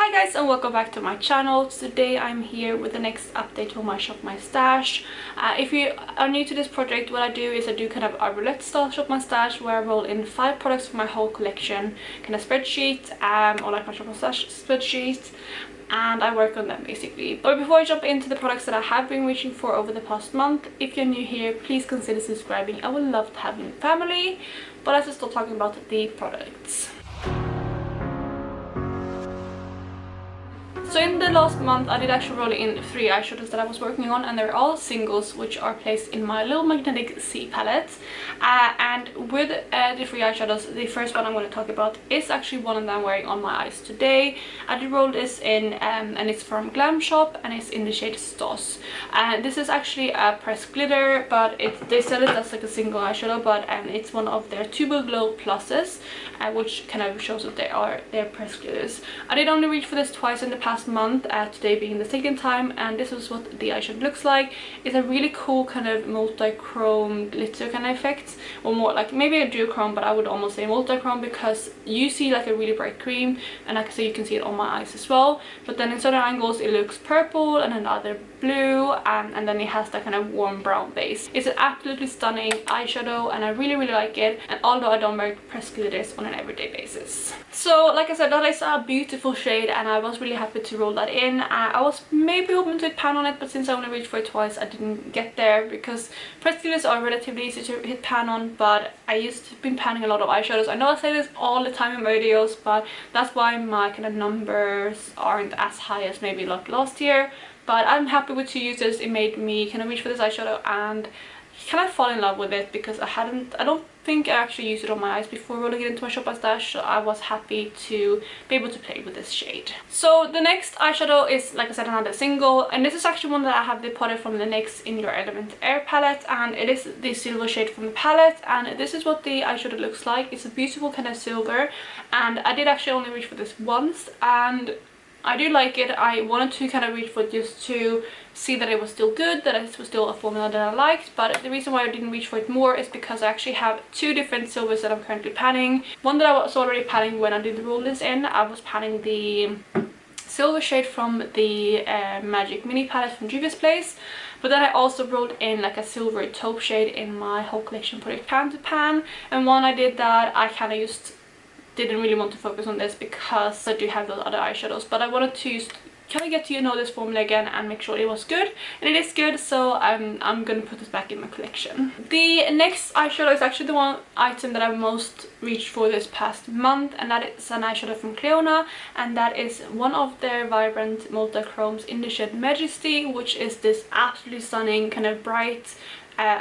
Hi guys, and welcome back to my channel. Today I'm here with the next update on my Shop My Stash. If you are new to this project, what I do is I do kind of a roulette style Shop My Stash where I roll in 5 products for my whole collection, kind of spreadsheet, or like my Shop My Stash spreadsheet, and I work on them basically. But before I jump into the products that I have been reaching for over the past month, if you're new here, please consider subscribing. I would love to have you in the family. But let's just start talking about the products. So in the last month I did actually roll in 3 eyeshadows that I was working on, and they're all singles which are placed in my little magnetic C palette. And with the 3 eyeshadows, the first one I'm going to talk about is actually one that I'm wearing on my eyes today. I did roll this in and it's from Glam Shop and it's in the shade Stoss. And this is actually a pressed glitter, but they sell it as like a single eyeshadow, but it's one of their Tuber Glow Pluses, which kind of shows that they're pressed glitters. I did only reach for this twice in the past month, today being the second time, and this is what the eyeshadow looks like. It's a really cool kind of multi-chrome glitter kind of effect, or more like maybe a duochrome, but I would almost say multi-chrome, because you see like a really bright cream, and like I say, you can see it on my eyes as well, but then in certain angles it looks purple and another blue, and then it has that kind of warm brown base. It's an absolutely stunning eyeshadow and I really like it, and although I don't wear pressed glitters on an everyday basis. So like I said, that is a beautiful shade and I was really happy to roll that in. I was maybe hoping to hit pan on it, but since I only reached for it twice I didn't get there, because pressed glitters are relatively easy to hit pan on, but I used to been panning a lot of eyeshadows. I know I say this all the time in my videos, but that's why my kind of numbers aren't as high as maybe like last year. But I'm happy with 2 uses. It made me kind of reach for this eyeshadow and kind of fall in love with it, because I don't think I actually used it on my eyes before rolling it into my Shop My Stash, so I was happy to be able to play with this shade. So the next eyeshadow is, like I said, another single, and this is actually one that I have departed from the NYX In Your Element Air palette, and it is the silver shade from the palette, and this is what the eyeshadow looks like. It's a beautiful kind of silver, and I did actually only reach for this once, and I do like it. I wanted to kind of reach for it just to see that it was still good, that it was still a formula that I liked, but the reason why I didn't reach for it more is because I actually have 2 different silvers that I'm currently panning. One that I was already panning when I did roll this in. I was panning the silver shade from the Magic Mini palette from Juvia's Place, but then I also rolled in like a silvery taupe shade in my whole collection project Pan to Pan, and when I did that I kind of just didn't really want to focus on this because I do have those other eyeshadows, but I wanted to kind of get to know this formula again and make sure it was good, and it is good, so I'm gonna put this back in my collection. The next eyeshadow is actually the one item that I've most reached for this past month, and that is an eyeshadow from Cleona, and that is one of their vibrant multi-chromes in the shade Majesty, which is this absolutely stunning kind of bright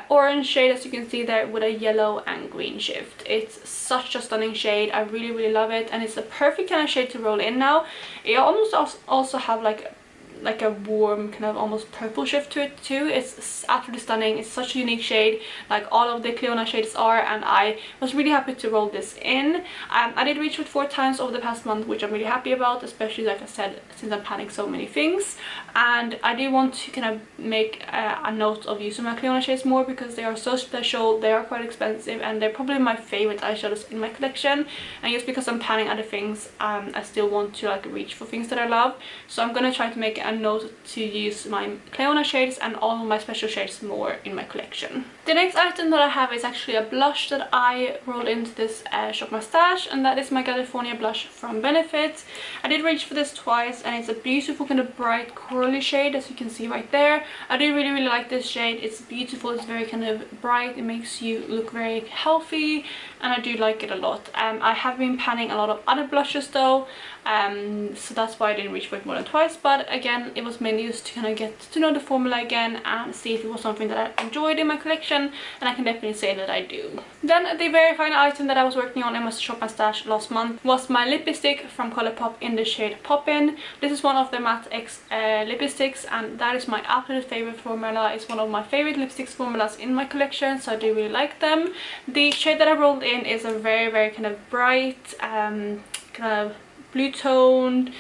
orange shade, as you can see there, with a yellow and green shift. It's such a stunning shade. I really love it, and it's the perfect kind of shade to roll in now. It almost also have like a warm kind of almost purple shift to it too. It's absolutely stunning. It's such a unique shade, like all of the Cleona shades are, and I was really happy to roll this in. I did reach it 4 times over the past month, which I'm really happy about, especially like I said, since I'm panning so many things, and I do want to kind of make a note of using my Cleona shades more, because they are so special, they are quite expensive, and they're probably my favorite eyeshadows in my collection. And just because I'm panning other things, I still want to like reach for things that I love, so I'm gonna try to make a note to use my Cleona shades and all of my special shades more in my collection. The next item that I have is actually a blush that I rolled into this Shop My Stash, and that is my California blush from Benefit. I did reach for this twice, and it's a beautiful kind of bright corally shade, as you can see right there. I do really like this shade. It's beautiful, it's very kind of bright, it makes you look very healthy, and I do like it a lot. I have been panning a lot of other blushes though, so that's why I didn't reach for it more than twice, but again, it was mainly used to kind of get to know the formula again and see if it was something that I enjoyed in my collection, and I can definitely say that I do. Then the very final item that I was working on in my Shop My Stash last month was my lipstick from Colourpop in the shade Poppin'. This is one of the Matte X lipsticks, and that is my absolute favorite formula. It's one of my favorite lipsticks formulas in my collection, so I do really like them. The shade that I rolled in is a very kind of bright, kind of blue toned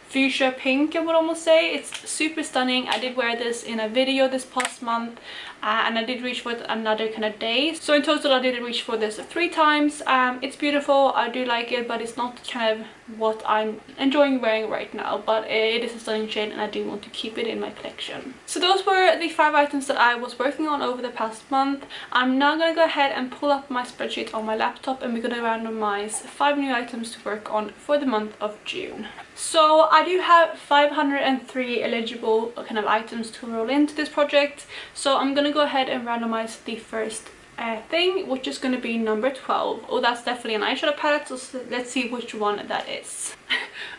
fuchsia pink, I would almost say. It's super stunning. I did wear this in a video this past month, and I did reach for it another kind of day. So in total I did reach for this 3 times. It's beautiful, I do like it, but it's not kind of what I'm enjoying wearing right now, but it is a stunning shade and I do want to keep it in my collection. So those were the 5 items that I was working on over the past month. I'm now gonna go ahead and pull up my spreadsheet on my laptop and we're gonna randomize 5 new items to work on for the month of June. So I do have 503 eligible kind of items to roll into this project, so I'm gonna go ahead and randomize the first thing, which is going to be number 12. Oh, that's definitely an eyeshadow palette, so let's see which one that is.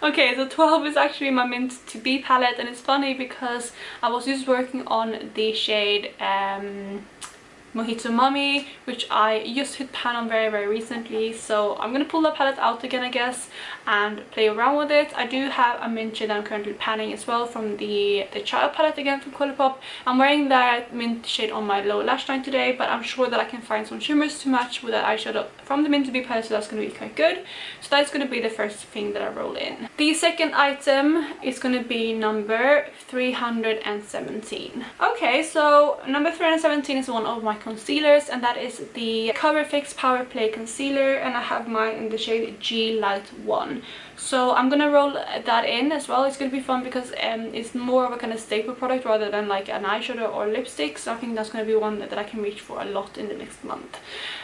Okay, so 12 is actually my Mint to Be palette, and it's funny because I was just working on the shade Mojito Mummy, which I just hit pan on very recently, so I'm gonna pull that palette out again, I guess, and play around with it. I do have a mint shade that I'm currently panning as well from the Child palette again from Colourpop. I'm wearing that mint shade on my lower lash line today, but I'm sure that I can find some shimmers to match with that eyeshadow from the Mint to Be palette, so that's gonna be quite good. So that's gonna be the first thing that I roll in. The second item is gonna be number 317. Okay, so number 317 is one of my concealers, and that is the Cover FX Power Play concealer, and I have mine in the shade G Light 1. So I'm gonna roll that in as well. It's gonna be fun because it's more of a kind of staple product rather than like an eyeshadow or lipstick, so I think that's gonna be one that I can reach for a lot in the next month.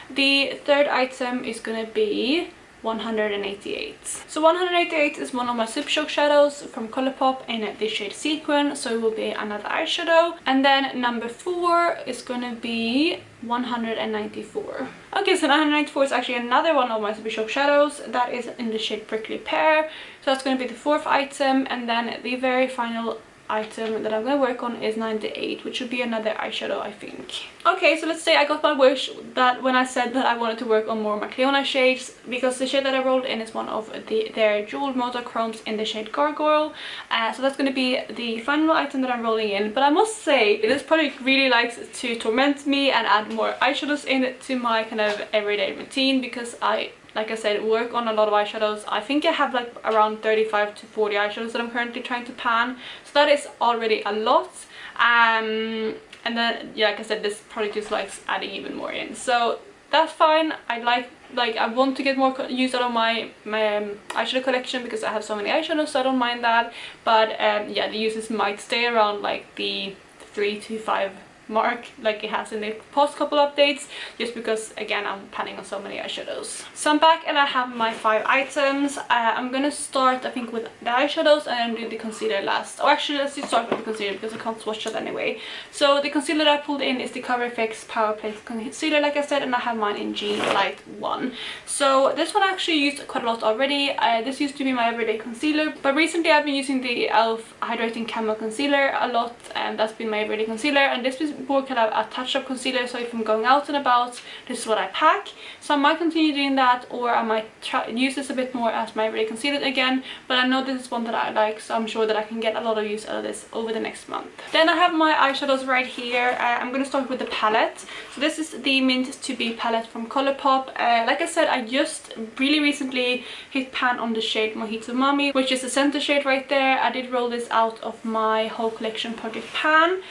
The third item is gonna be 188. So 188 is one of my Super Shock shadows from Colourpop in the shade Sequin, so it will be another eyeshadow. And then number 4 is gonna be 194. Okay, so 194 is actually another one of my Super Shock shadows that is in the shade Prickly Pear, so that's gonna be the 4th item. And then the very final item that I'm gonna work on is 98, which would be another eyeshadow, I think. Okay, so let's say I got my wish that when I said that I wanted to work on more of my Cleona shades, because the shade that I rolled in is one of their jeweled monochromes in the shade Gargoyle. So that's going to be the final item that I'm rolling in. But I must say, this product really likes to torment me and add more eyeshadows in to my kind of everyday routine, because like I said, work on a lot of eyeshadows. I think I have like around 35 to 40 eyeshadows that I'm currently trying to pan, so that is already a lot. And then, yeah, like I said, this product just likes adding even more in, so that's fine. I want to get more use out of my eyeshadow collection because I have so many eyeshadows, so I don't mind that. But yeah, the uses might stay around like the 3 to 5 mark like it has in the past couple updates, just because again I'm panning on so many eyeshadows. So I'm back and I have my 5 items. I'm gonna start, I think, with the eyeshadows and do the concealer last. Oh, actually, let's just start with the concealer because I can't swatch that anyway. So the concealer that I pulled in is the Cover FX Power Play concealer, like I said, and I have mine in G Light 1. So this one I actually used quite a lot already. This used to be my everyday concealer, but recently I've been using the e.l.f. Hydrating Camo Concealer a lot, and that's been my everyday concealer. And this is more kind of a touch-up concealer, so if I'm going out and about, this is what I pack. So I might continue doing that, or I might use this a bit more as my everyday concealer again, but I know this is one that I like, so I'm sure that I can get a lot of use out of this over the next month. Then I have my eyeshadows right here. I'm going to start with the palette. So this is the Mint to Be palette from Colourpop. Like I said, I just really recently hit pan on the shade Mojito Mummy, which is the center shade right there. I did roll this out of my whole collection project pan,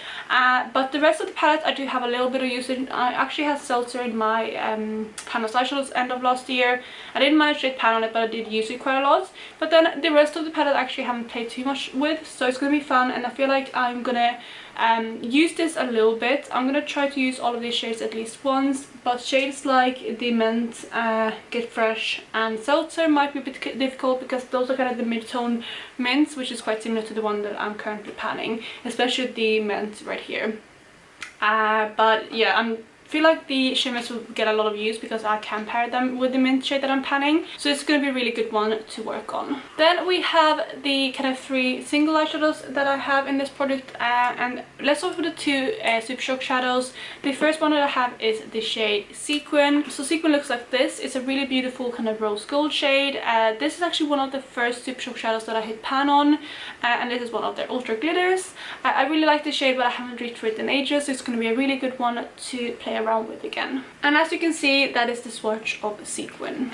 but the rest of the palette I do have a little bit of use in. I actually had Seltzer in my pan of eyeshadows end of last year. I didn't manage to pan on it, but I did use it quite a lot. But then the rest of the palette I actually haven't played too much with, so it's gonna be fun, and I feel like I'm gonna use this a little bit. I'm gonna try to use all of these shades at least once, but shades like the Mint, Get Fresh and Seltzer might be a bit difficult because those are kind of the mid-tone mints, which is quite similar to the one that I'm currently panning, especially the mint right here. But yeah, I feel like the shimmers will get a lot of use because I can pair them with the mint shade that I'm panning, so it's going to be a really good one to work on. Then we have the kind of 3 single eyeshadows that I have in this product, and let's start with the 2 Super Shock shadows. The first one that I have is the shade Sequin. So Sequin looks like this. It's a really beautiful kind of rose gold shade. This is actually one of the first Super Shock shadows that I hit pan on, and this is one of their ultra glitters. I really like the shade, but I haven't reached for it in ages, so it's going to be a really good one to play around with again. And as you can see, that is the swatch of Sequin.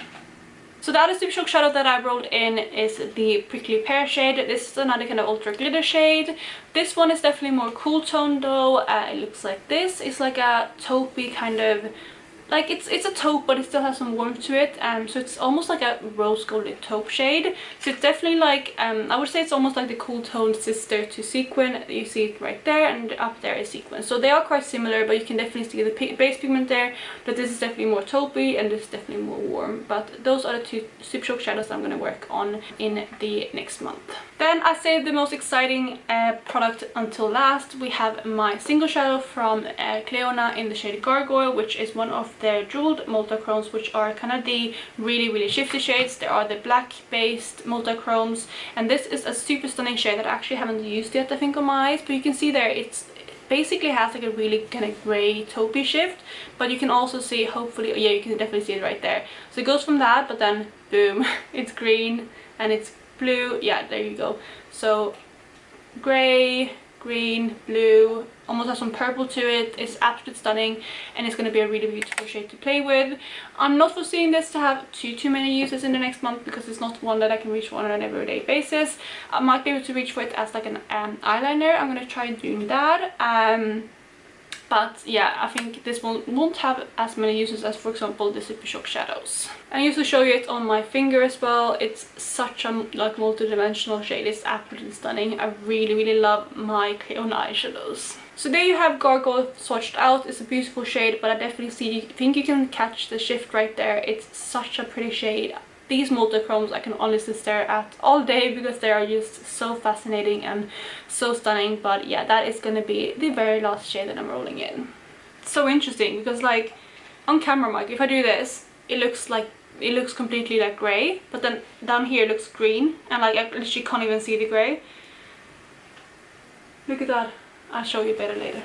So the other Super Shock shadow that I rolled in is the Prickly Pear shade. This is another kind of ultra glitter shade. This one is definitely more cool tone though. It looks like this. It's like a taupey kind of, like it's a taupe, but it still has some warmth to it. So it's almost like a rose golded taupe shade. So it's definitely like, I would say it's almost like the cool tone sister to Sequin. You see it right there, and up there is Sequin. So they are quite similar, but you can definitely see the base pigment there. But this is definitely more taupey and this is definitely more warm. But those are the two Super Shock shadows I'm going to work on in the next month. Then I saved the most exciting product until last. We have my single shadow from Cleona in the shade Gargoyle, which is one of their jeweled multichromes, which are kind of the really shifty shades. There are the black based multichromes, and this is a super stunning shade that I actually haven't used yet, I think, on my eyes. But you can see there, it's basically has like a really kind of grey taupey shift, but you can also see, hopefully, yeah, you can definitely see it right there. So it goes from that, but then boom, it's green and it's blue. Yeah, there you go. So grey, green, blue, almost has some purple to it. It's absolutely stunning, and it's going to be a really beautiful shade to play with. I'm not foreseeing this to have too many uses in the next month, because it's not one that I can reach for on an everyday basis. I might be able to reach for it as like an eyeliner. I'm going to try doing that. But yeah, I think this one won't have as many uses as, for example, the Super Shock shadows. And just to show you it on my finger as well, it's such a like multi-dimensional shade. It's absolutely stunning. I really love my Cleona eyeshadows. So there you have Gargoyle swatched out. It's a beautiful shade, but I definitely think you can catch the shift right there. It's such a pretty shade. These multichromes I can honestly stare at all day because they are just so fascinating and so stunning. But yeah, that is going to be the very last shade that I'm rolling in. It's so interesting because, like, on camera, Mike, if I do this, it looks completely like grey, but then down here it looks green, and like I literally can't even see the grey. Look at that. I'll show you better later.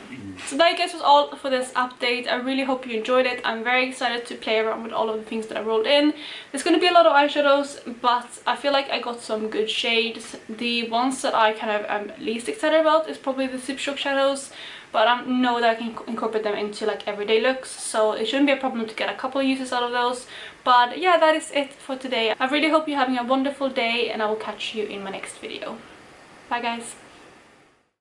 So that, guys, was all for this update. I really hope you enjoyed it. I'm very excited to play around with all of the things that I rolled in. There's going to be a lot of eyeshadows, but I feel like I got some good shades. The ones that I kind of am least excited about is probably the Super Shock shadows, but I know that I can incorporate them into like everyday looks, so it shouldn't be a problem to get a couple of uses out of those. But yeah, that is it for today. I really hope you're having a wonderful day, and I will catch you in my next video. Bye, guys.